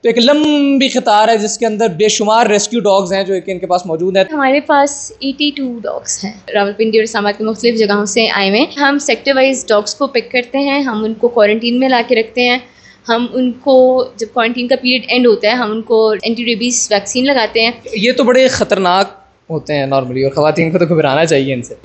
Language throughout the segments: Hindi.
तो एक लंबी कतार है जिसके अंदर बेशुमार रेस्क्यू डॉग्स हैं जो कि इनके पास मौजूद है। हमारे पास 82 डॉग्स हैं। रावलपिंडी और इस्लामाबाद की मुख्तलिफ जगहों से आए हुए। हम सेक्टर वाइज डॉग्स को पिक करते हैं, हम उनको क्वारंटीन में ला के रखते हैं। हम उनको जब क्वारंटीन का पीरियड एंड होता है हम उनको एंटी रेबीज वैक्सीन लगाते हैं। ये तो बड़े ख़तरनाक होते हैं नॉर्मली, और ख़वातीन को तो घबराना चाहिए इनसे।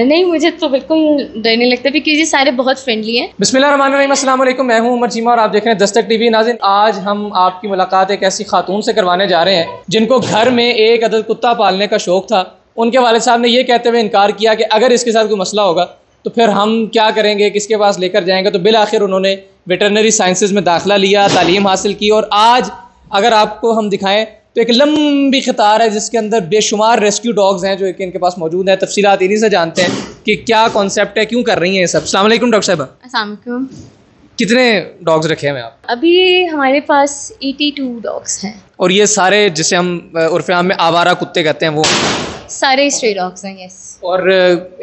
नहीं, मुझे तो बिल्कुल डर नहीं लगता क्योंकि ये सारे बहुत फ्रेंडली हैं। बिस्मिल्लाहिर्रहमानिर्रहीम, अस्सलाम वालेकुम। मैं हूं उमर चीमा और आप देख रहे हैं दस्तक टीवी। नाज़रीन, आज हम आपकी मुलाकात एक ऐसी खातून से करवाने जा रहे हैं जिनको घर में एक अदद कुत्ता पालने का शौक़ था। उनके वालिद साहब ने ये कहते हुए इनकार किया कि अगर इसके साथ कोई मसला होगा तो फिर हम क्या करेंगे, किसके पास लेकर जाएंगे। तो बिल आखिर उन्होंने वेटरनरी साइंसेज में दाखिला लिया, तालीम हासिल की, और आज अगर आपको हम दिखाएं तो एक लंबी कतार है जिसके अंदर बेशुमार रेस्क्यू डॉग्स हैं जो कि इनके पास मौजूद हैं। तफसीलात इन्हीं से जानते हैं कि क्या कॉन्सेप्ट है, क्यों कर रही हैं ये सब। अस्सलाम वालेकुम डॉक्टर साहिबा। अस्सलाम वालेकुम। कितने डॉग्स रखे हैं आप? अभी हमारे पास 82 डॉग्स हैं। और ये सारे जिसे हम उर्फ़े आम में आवारा कुत्ते कहते हैं वो सारे स्ट्रे डॉग्स हैं। यस। और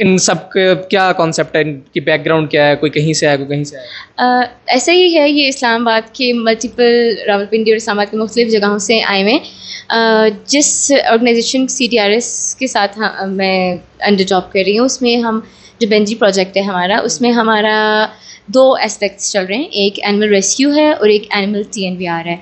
इन सब का क्या कॉन्सेप्ट है, इनकी बैकग्राउंड क्या है? कोई कहीं से आया, कोई कहीं से आया? ऐसा ही है, ये इस्लामाबाद के मल्टीपल रावलपिंडी और इस्लामाबाद की मुख्तलिफ जगहों से आए हुए। जिस ऑर्गेनाइजेशन CTRS के साथ मैं अंडर जॉब कर रही हूँ, उसमें हम जो बेंजी प्रोजेक्ट है हमारा, उसमें हमारा 2 एस्पेक्ट्स चल रहे हैं। एक एनिमल रेस्क्यू है और एक एनिमल TNVR है।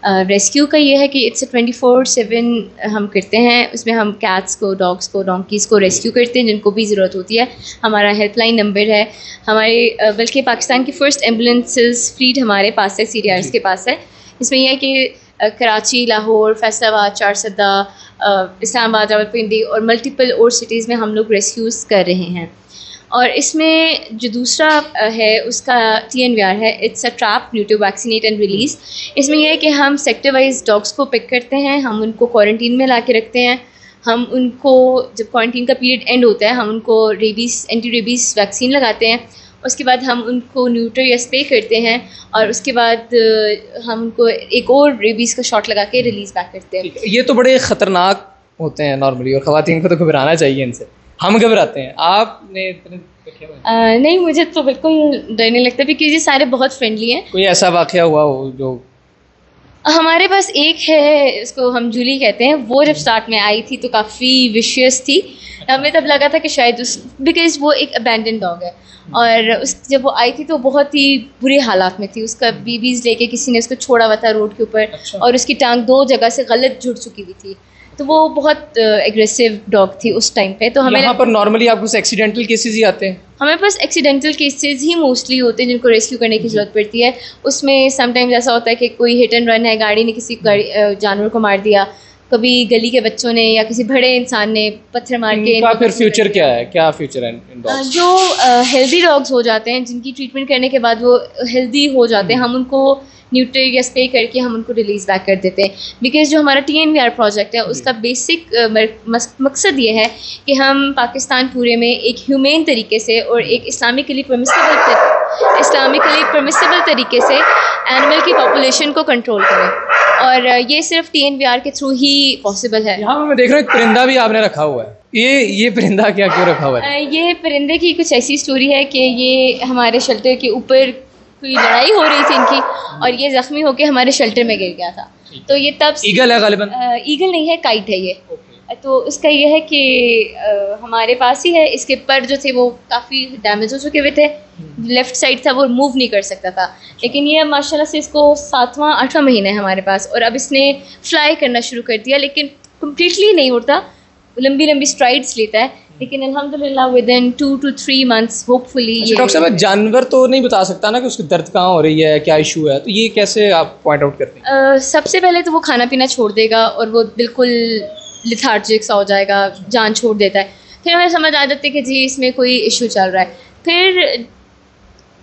रेस्क्यू का ये है कि इट्स 24/7 हम करते हैं। उसमें हम कैट्स को, डॉग्स को, डोंकीज़ को रेस्क्यू करते हैं जिनको भी ज़रूरत होती है। हमारा हेल्पलाइन नंबर है हमारे, बल्कि पाकिस्तान की फ़र्स्ट एम्बुलेंसेस फ्लीट हमारे पास है, CTRS के पास है। इसमें यह है कि कराची, लाहौर, फैसलाबाद, चारसदा, इस्लामाबाद, रावलपिंडी और मल्टीपल और सिटीज़ में हम लोग रेस्क्यूज़ कर रहे हैं। और इसमें जो दूसरा है उसका TNVR है, it's a trap, neuter, vaccinate and release. इसमें यह है कि हम सेक्टर वाइज डॉग्स को पिक करते हैं, हम उनको क्वारंटीन में ला के रखते हैं। हम उनको जब क्वारंटीन का पीरियड एंड होता है हम उनको रेबीज़, एंटी रेबीज़ वैक्सीन लगाते हैं। उसके बाद हम उनको न्यूट्रो या स्प्रे करते हैं और उसके बाद हम उनको एक और रेबीज़ का शॉट लगा के रिलीज़ बैक करते हैं। ये तो बड़े ख़तरनाक होते हैं नॉर्मली, और ख़वातीन को तो घबराना चाहिए इनसे। हम घबराते हैं, आपने नहीं, मुझे तो बिल्कुल डर नहीं लगता क्योंकि ये सारे बहुत फ्रेंडली हैं। कोई ऐसा वाक़या हुआ हो जो? हमारे पास एक है, इसको हम जूली कहते हैं। वो जब स्टार्ट में आई थी तो काफ़ी विशियस थी। हमें तब लगा था कि शायद बिकॉज वो एक अबैंडन डॉग है, और जब वो आई थी तो बहुत ही बुरे हालात में थी। उसका बेबीज़ लेके किसी ने उसको छोड़ा हुआ था रोड के ऊपर। अच्छा। और उसकी टांग 2 जगह से गलत जुड़ चुकी हुई थी, तो वो बहुत एग्रेसिव डॉग थी उस टाइम पे। तो हमें यहाँ पर नॉर्मली आपको एक्सीडेंटल केसेस ही आते हैं? हमारे पास एक्सीडेंटल केसेस ही मोस्टली होते हैं जिनको रेस्क्यू करने की ज़रूरत पड़ती है। उसमें समटाइम्स ऐसा होता है कि कोई हिट एंड रन है, गाड़ी ने किसी जानवर को मार दिया, कभी गली के बच्चों ने या किसी बड़े इंसान ने पत्थर मार के। फिर फ्यूचर क्या है, क्या फ्यूचर है इन डॉग्स? जो हेल्दी डॉग्स हो जाते हैं, जिनकी ट्रीटमेंट करने के बाद वो हेल्दी हो जाते हैं, हम उनको न्यूट्रो या स्प्रे करके हम उनको रिलीज़ बैक कर देते हैं। बिकॉज जो हमारा TNVR प्रोजेक्ट है उसका बेसिक मकसद ये है कि हम पाकिस्तान पूरे में एक ह्यूमेन तरीके से और एक इस्लामिकली परमिसिबल तरीके से एनिमल की पॉपुलेशन को कंट्रोल करें, और ये सिर्फ TNVR के थ्रू ही पॉसिबल है। यहाँ मैं देख रहा हूँ एक परिंदा भी आपने रखा हुआ है। ये परिंदा क्या क्यों रखा हुआ है? ये परिंदे की कुछ ऐसी स्टोरी है कि ये हमारे शेल्टर के ऊपर कोई लड़ाई हो रही थी इनकी, और ये ज़ख्मी होके हमारे शेल्टर में गिर गया था। तो ये तब ईगल है गालिबन? ईगल नहीं है, काइट है ये। तो उसका ये है कि हमारे पास ही है। इसके पर जो थे वो काफ़ी डैमेज हो चुके हुए थे, लेफ़्ट साइड था वो मूव नहीं कर सकता था। लेकिन ये माशाल्लाह से इसको 7वां 8वां महीना है हमारे पास, और अब इसने फ्लाई करना शुरू कर दिया, लेकिन कम्प्लीटली नहीं उड़ता, लंबी लंबी स्ट्राइड्स लेता है। लेकिन अल्हम्दुलिल्लाह within 2 to 3 months hopefully. Doctor साहब, जानवर तो नहीं बता सकता ना कि उसकी दर्द कहाँ हो रही है, क्या इशू है, तो ये कैसे आप पॉइंट आउट करते हैं? सबसे पहले तो वो खाना पीना छोड़ देगा और वो बिल्कुल लिथार्जिक सा हो जाएगा, जान छोड़ देता है। फिर हमें समझ आ जाती है कि जी इसमें कोई इशू चल रहा है। फिर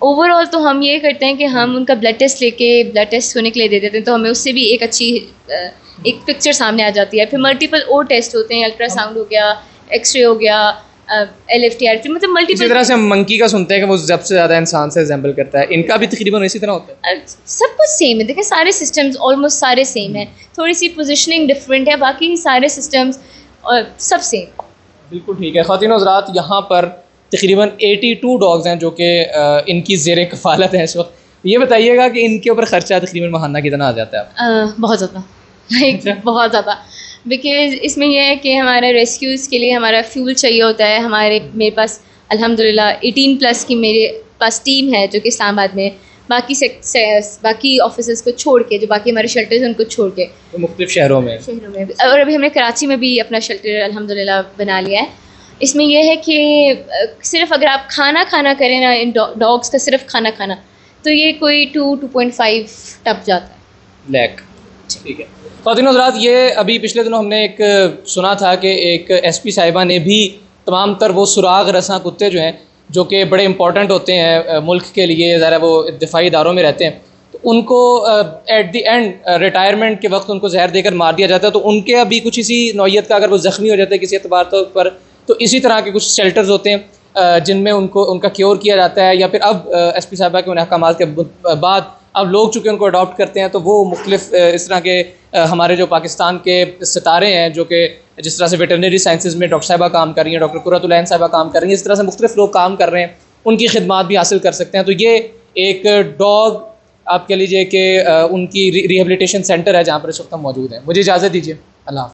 ओवरऑल तो हम ये करते हैं कि हम उनका ब्लड टेस्ट होने के लिए दे देते हैं, तो हमें उससे भी एक अच्छी एक पिक्चर सामने आ जाती है। फिर मल्टीपल और टेस्ट होते हैं, अल्ट्रासाउंड हो गया, एक्सरे हो गया, LFTR, मतलब मल्टीपल। इसी तरह से हम मंकी का सुनते हैं कि वो सबसे ज़्यादा इंसान से रिजेंबल करता है, इनका भी तकरीबन इसी तरह होता है? सब कुछ सेम है। देखिए सारे सिस्टम्स ऑलमोस्ट सारे सेम है, थोड़ी सी पोजीशनिंग डिफरेंट है, बाकी सारे सिस्टम्स और सब सेम। बिल्कुल ठीक है। ख़वातीन और हज़रात, यहाँ पर तकरीबन 82 डॉग्स हैं जो कि इनकी ज़ेर कफ़ालत हैं इस वक्त, ये बताइएगा कि इनके ऊपर खर्चा तकरीबन माहाना कितना आ जाता है? बहुत ज़्यादा, बहुत ज़्यादा। बिकॉज़ इसमें यह है कि हमारे रेस्क्यूज़ के लिए हमारा फ्यूल चाहिए होता है। मेरे पास अल्हम्दुलिल्लाह 18+ की मेरे पास टीम है जो कि इस्लामाबाद में, बाकी ऑफिसर्स को छोड़ के, जो बाकी हमारे शेल्टर्स हैं उनको छोड़ के, तो मुख्तलिफ शहरों में और अभी हमने कराची में भी अपना शेल्टर अल्हम्दुलिल्लाह बना लिया है। इसमें यह है कि सिर्फ अगर आप खाना करें ना, इन डॉग्स का सिर्फ खाना तो ये कोई 2.5 टप जाता है लैक। ठीक है ख़वातीन हज़रात, ये अभी पिछले दिनों हमने एक सुना था कि एक SP साहिबा ने भी तमाम तर वो सुराग रसां कुत्ते जो हैं, जो कि बड़े इंपॉर्टेंट होते हैं मुल्क के लिए, ज़रा वो दिफाई इदारों में रहते हैं, तो उनको एट द एंड रिटायरमेंट के वक्त उनको जहर देकर मार दिया जाता है। तो उनके अभी कुछ इसी नौइयत का, अगर वो ज़ख्मी हो जाते हैं किसी एतबार पर, तो इसी तरह के कुछ शेल्टर्स होते हैं जिनमें उनका क्योर किया जाता है, या फिर अब SP साहिबा के उन अहकामात के बाद अब लोग चूँकि उनको अडॉप्ट करते हैं, तो वो मुख्तलिफ इस तरह के हमारे जो पाकिस्तान के सितारे हैं, जो कि जिस तरह से वेटरनरी साइंसेज़ में डॉक्टर साहिबा काम कर रही हैं, डॉक्टर कुर्रतुल ऐन साहिबा काम कर रही हैं, इस तरह से मुख्तलिफ लोग काम कर रहे हैं, उनकी खिदमात भी हासिल कर सकते हैं। तो ये एक डॉग आप कह लीजिए कि उनकी रिहेबिलिटेशन सेंटर है जहाँ पर इस वक्त हम मौजूद हैं। मुझे इजाज़त दीजिए, अल्लाह।